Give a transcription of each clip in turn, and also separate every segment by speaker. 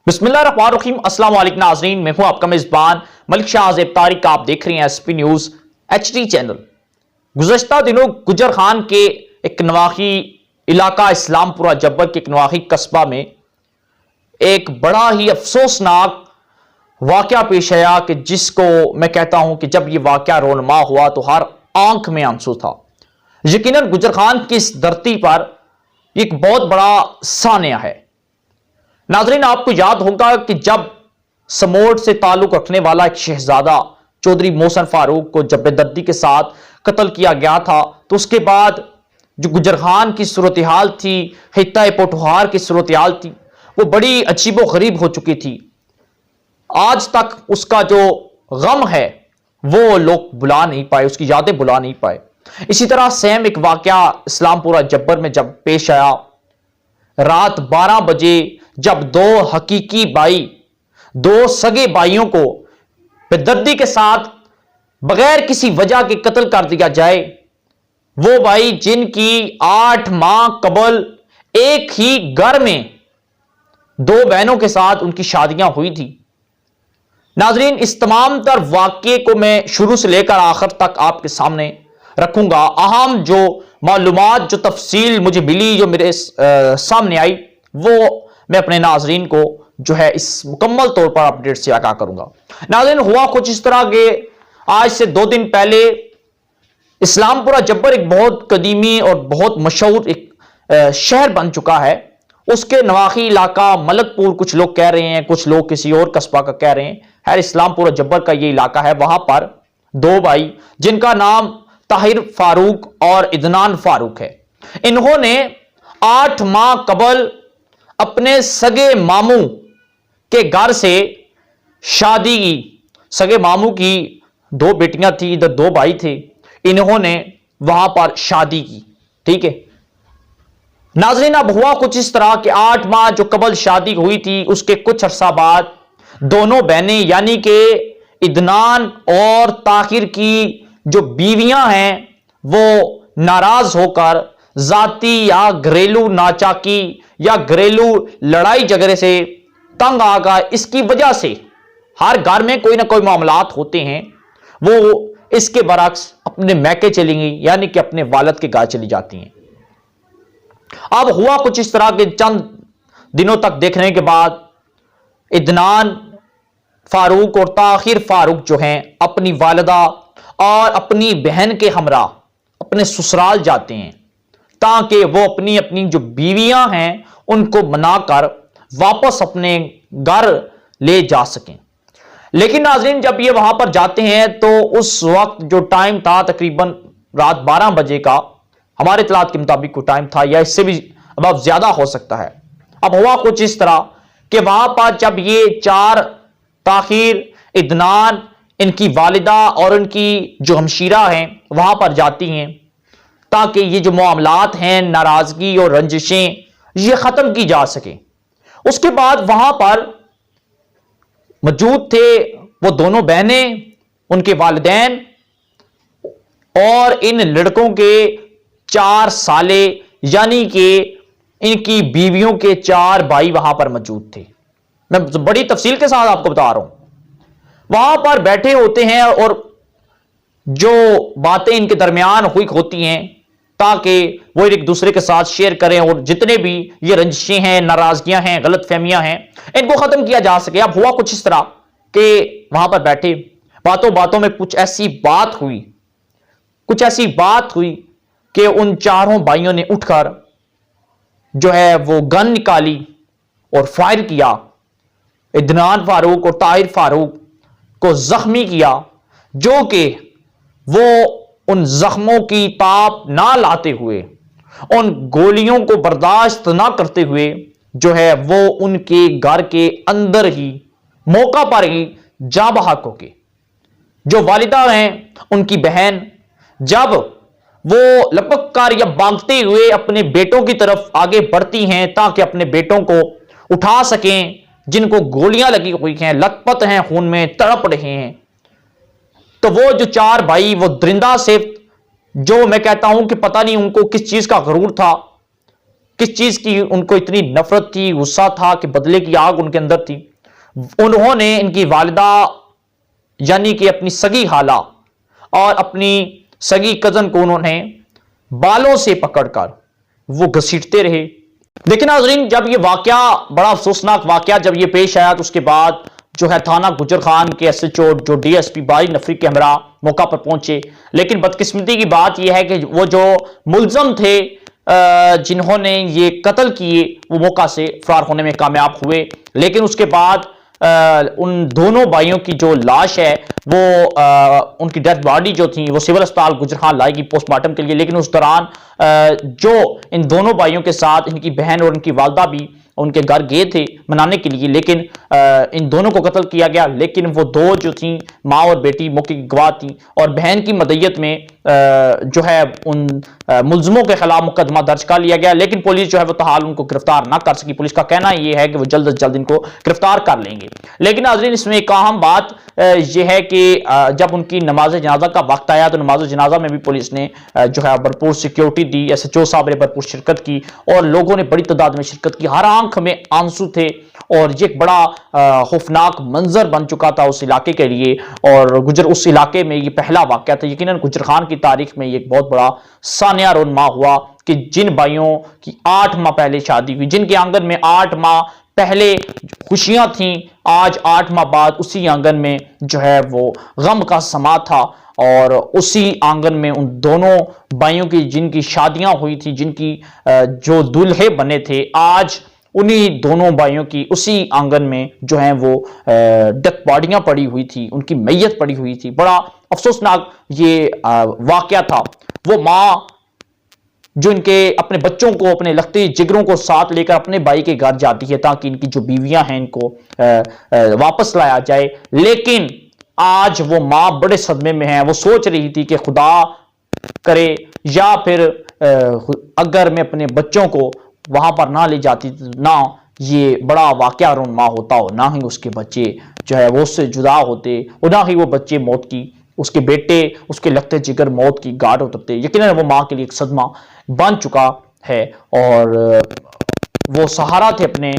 Speaker 1: बिस्मिल्लाहिर्रहमानिर्रहीम। अस्सलाम वालेकुम नाज़रीन, मैं हूं आपका मेज़बान मलिक शाह ज़ेब तारिक। आप देख रहे हैं एसपी न्यूज़ HD चैनल। गुज़श्ता दिनों गुजर खान के एक नवाही इलाका इस्लामपुरा जब्बर के एक नवाही कस्बा में एक बड़ा ही अफसोसनाक वाक़या पेश आया कि जिसको मैं कहता हूं कि जब यह वाक़या रोनमा हुआ तो हर आंख में आंसू था। यकीनन गुजर खान की इस धरती पर एक बहुत बड़ा सानिया है। नाज़रीन, आपको याद होगा कि जब समोट से ताल्लुक रखने वाला एक शहजादा चौधरी मोहसिन फारूक को जब बेदर्दी के साथ कत्ल किया गया था, तो उसके बाद जो गुजर खान की सूरत हाल थी, हित्ता पोठोहार की सूरत हाल थी, वो बड़ी अजीबो गरीब हो चुकी थी। आज तक उसका जो गम है वो लोग बुला नहीं पाए, उसकी यादें बुला नहीं पाए। इसी तरह सेम एक वाकया इस्लामपुरा जब्बर में जब पेश आया, रात 12 बजे जब दो हकीकी भाई, दो सगे भाइयों को बेदर्दी के साथ बगैर किसी वजह के कत्ल कर दिया जाए। वो भाई जिनकी 8 माह कबल एक ही घर में दो बहनों के साथ उनकी शादियां हुई थी। नाजरीन, इस तमाम तर वाक्य को मैं शुरू से लेकर आखिर तक आपके सामने रखूंगा। अहम जो मालूमात, जो तफसील मुझे मिली, जो मेरे सामने आई, वो मैं अपने नाजरीन को जो है इस मुकम्मल तौर पर अपडेट से आगाह करूंगा। नाजरीन, हुआ कुछ इस तरह के, आज से 2 दिन पहले इस्लामपुरा जब्बर एक बहुत कदीमी और बहुत मशहूर एक शहर बन चुका है। उसके नवाही इलाका मलकपुर, कुछ लोग कह रहे हैं, कुछ लोग किसी और कस्बा का कह रहे हैं, खैर इस्लामपुरा जब्बर का ये इलाका है। वहां पर दो भाई जिनका नाम ताहिर फारूक और इदनान फारूक है, इन्होंने 8 माह कबल अपने सगे मामू के घर से शादी की। सगे मामू की 2 बेटियां थी, इधर 2 भाई थे, इन्होंने वहां पर शादी की। ठीक है नाज़रीन, अब हुआ कुछ इस तरह कि 8 माह जो कबल शादी हुई थी, उसके कुछ अरसा बाद दोनों बहनें यानी कि इदनान और ताहिर की जो बीवियां हैं वो नाराज होकर जाती या घरेलू नाचाकी या घरेलू लड़ाई झगड़े से तंग आकर, इसकी वजह से हर घर में कोई ना कोई मामलात होते हैं, वो इसके बरक्स अपने मैके चलेंगी यानी कि अपने वालिद के घर चली जाती हैं। अब हुआ कुछ इस तरह के, चंद दिनों तक देखने के बाद इदनान फारूक और ताहिर फारूक जो हैं अपनी वालिदा और अपनी बहन के हमरा अपने ससुराल जाते हैं ताकि वो अपनी अपनी जो बीवियां हैं उनको मनाकर वापस अपने घर ले जा सकें। लेकिन नाज़रीन, जब ये वहां पर जाते हैं तो उस वक्त जो टाइम था तकरीबन रात 12 बजे का, हमारे इत्तलात के मुताबिक को टाइम था, या इससे भी अब ज्यादा हो सकता है। अब हुआ कुछ इस तरह कि वहां पर जब ये 4 ताहिर, इदनान, इनकी वालिदा और इनकी जो हमशीरा हैं वहां पर जाती हैं ताकि ये जो मामलात हैं, नाराजगी और रंजिशें, ये खत्म की जा सके। उसके बाद वहां पर मौजूद थे वो दोनों बहनें, उनके वालिदैन और इन लड़कों के 4 साले यानी कि इनकी बीवियों के 4 भाई वहां पर मौजूद थे। मैं बड़ी तफसील के साथ आपको बता रहा हूं। वहां पर बैठे होते हैं और जो बातें इनके दरमियान हुई होती हैं ताकि वो एक दूसरे के साथ शेयर करें और जितने भी ये रंजिशें हैं, नाराजगियां हैं, गलत फहमियां हैं, इनको खत्म किया जा सके। अब हुआ कुछ इस तरह कि वहां पर बैठे बातों बातों में कुछ ऐसी बात हुई कि उन चारों भाइयों ने उठकर जो है वो गन निकाली और फायर किया। इदनान फारूक और ताहिर फारूक को जख्मी किया, जो कि वो उन जख्मों की ताप ना लाते हुए, उन गोलियों को बर्दाश्त ना करते हुए जो है वो उनके घर के अंदर ही मौका पर ही जा बहक होके, जो वालिदा हैं उनकी बहन, जब वो लपक कर या भागते हुए अपने बेटों की तरफ आगे बढ़ती हैं ताकि अपने बेटों को उठा सकें जिनको गोलियां लगी हुई हैं, लथपथ हैं, खून में तड़प रहे हैं, तो वो जो 4 भाई वो दरिंदा से, जो मैं कहता हूं कि पता नहीं उनको किस चीज का गरूर था, किस चीज की उनको इतनी नफरत थी, गुस्सा था कि बदले की आग उनके अंदर थी। उन्होंने इनकी वालिदा यानी कि अपनी सगी खाला और अपनी सगी कजन को उन्होंने बालों से पकड़कर वो घसीटते रहे। लेकिन नाज़रीन, जब ये वाकया, बड़ा अफसोसनाक वाकया जब ये पेश आया, तो उसके बाद जो है थाना गुजर खान के एसएचओ जो डीएसपी बारी नफरी के हमरा मौका पर पहुंचे। लेकिन बदकिस्मती की बात यह है कि वो जो मुलजम थे जिन्होंने ये कत्ल किए, वो मौका से फरार होने में कामयाब हुए। लेकिन उसके बाद उन दोनों भाइयों की जो लाश है वो उनकी डेथ बॉडी जो थी वो सिविल अस्पताल गुजरान लाई गई पोस्टमार्टम के लिए। लेकिन उस दौरान जो इन दोनों भाइयों के साथ इनकी बहन और उनकी वालदा भी उनके घर गए थे मनाने के लिए, लेकिन इन दोनों को कत्ल किया गया। लेकिन वो दो जो थी, माँ और बेटी, मौके की गवाह थी और बहन की मदयत में जो है उन मुलजमों के खिलाफ मुकदमा दर्ज कर लिया गया। लेकिन पुलिस जो है वो तहाल उनको गिरफ्तार ना कर सकी। पुलिस का कहना यह है कि वो जल्द से जल्द इनको गिरफ्तार कर लेंगे। लेकिन नाज़रीन, इसमें एक अहम बात यह है कि जब उनकी नमाज जनाजा का वक्त आया तो नमाज जनाजा में भी पुलिस ने जो है भरपूर सिक्योरिटी दी। एसएचओ साहब ने भरपूर शिरकत की और लोगों ने बड़ी तादाद में शिरकत की। हर आंख में आंसू थे और ये एक बड़ा खौफनाक मंजर बन चुका था उस इलाके के लिए। और उस इलाके में ये पहला वाकया था। यकीनन गुजर खान की तारीख में ये एक बहुत बड़ा सानिया रोनमा हुआ कि जिन भाइयों की 8 माह पहले शादी हुई, जिनके आंगन में 8 माह पहले खुशियां थीं, आज 8 माह बाद उसी आंगन में जो है वो गम का समा था। और उसी आंगन में उन दोनों भाइयों की जिनकी शादियां हुई थी, जिनकी जो दूल्हे बने थे, आज उन्हीं दोनों भाइयों की उसी आंगन में जो है वो डेथ बॉडियां पड़ी हुई थी, उनकी मैयत पड़ी हुई थी। बड़ा अफसोसनाक ये वाकया था। वो माँ जो इनके अपने बच्चों को, अपने लखते जिगरों को साथ लेकर अपने भाई के घर जाती है ताकि इनकी जो बीवियां हैं इनको वापस लाया जाए। लेकिन आज वो माँ बड़े सदमे में है। वो सोच रही थी कि खुदा करे या फिर अगर मैं अपने बच्चों को वहां पर ना ले जाती तो ना ये बड़ा वाकया रोनमा होता हो, ना ही उसके बच्चे जो है वो उससे जुदा होते और ना ही वो बच्चे मौत की, उसके बेटे, उसके लगते जिगर मौत की गाढ़ उतरते। यकीनन वो माँ के लिए एक सदमा बन चुका है और वो सहारा थे अपने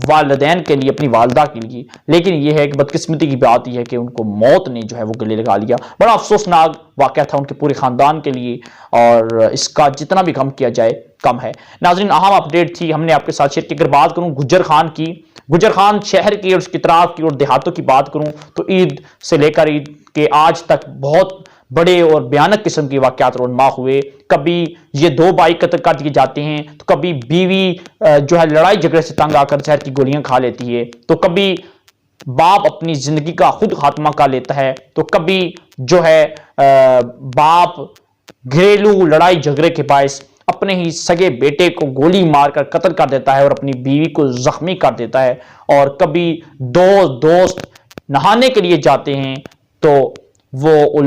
Speaker 1: वालिदैन के लिए, अपनी वालदा के लिए। लेकिन यह है कि बदकिस्मती की बात यह है कि उनको मौत ने जो है वो गले लगा लिया। बड़ा अफसोसनाक वाकया था उनके पूरे खानदान के लिए और इसका जितना भी कम किया जाए कम है। नाज़रीन, अहम अपडेट थी, हमने आपके साथ शेयर की। अगर बात करूं गुजर खान की, गुजर खान शहर की और उसकी तराफ की और देहातों की बात करूं तो ईद से लेकर ईद के आज तक बहुत बड़े और भयानक किस्म के वाकयात रोनमा हुए। कभी ये दो भाई कत्ल कर दिए जाते हैं, तो कभी बीवी जो है लड़ाई झगड़े से तंग आकर जहर की गोलियां खा लेती है, तो कभी बाप अपनी जिंदगी का खुद खात्मा कर लेता है, तो कभी जो है बाप घरेलू लड़ाई झगड़े के बायस अपने ही सगे बेटे को गोली मारकर कत्ल कर देता है और अपनी बीवी को जख्मी कर देता है। और कभी दो दोस्त नहाने के लिए जाते हैं तो वो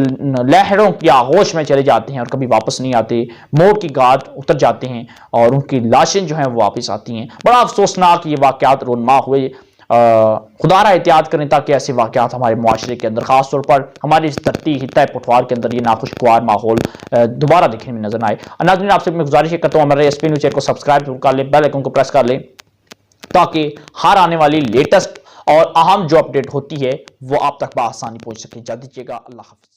Speaker 1: लहरों की आगोश में चले जाते हैं और कभी वापस नहीं आते, मोड़ की घाट उतर जाते हैं और उनकी लाशें जो हैं वो वापस आती हैं। बड़ा अफसोसनाक ये वाकयात रोनमा हुए। खुदारा एहतियात करें ताकि ऐसे वाकयात हमारे मुआशरे के अंदर, खासतौर पर हमारी इस धरती हित्ता पुठवार के अंदर ये नाखुशगवार माहौल दोबारा देखने में नजर आए। नाज़रीन, आपसे मैं गुजारिश करता हूँ हमारे एसपी न्यूज़ चैनल को सब्सक्राइब कर लें, बेल आइकन को प्रेस कर लें ताकि हर आने वाली लेटेस्ट और अहम जो अपडेट होती है वो आप तक बआसानी पहुंच सके। जा दीजिएगा, अल्लाह हाफ़िज़।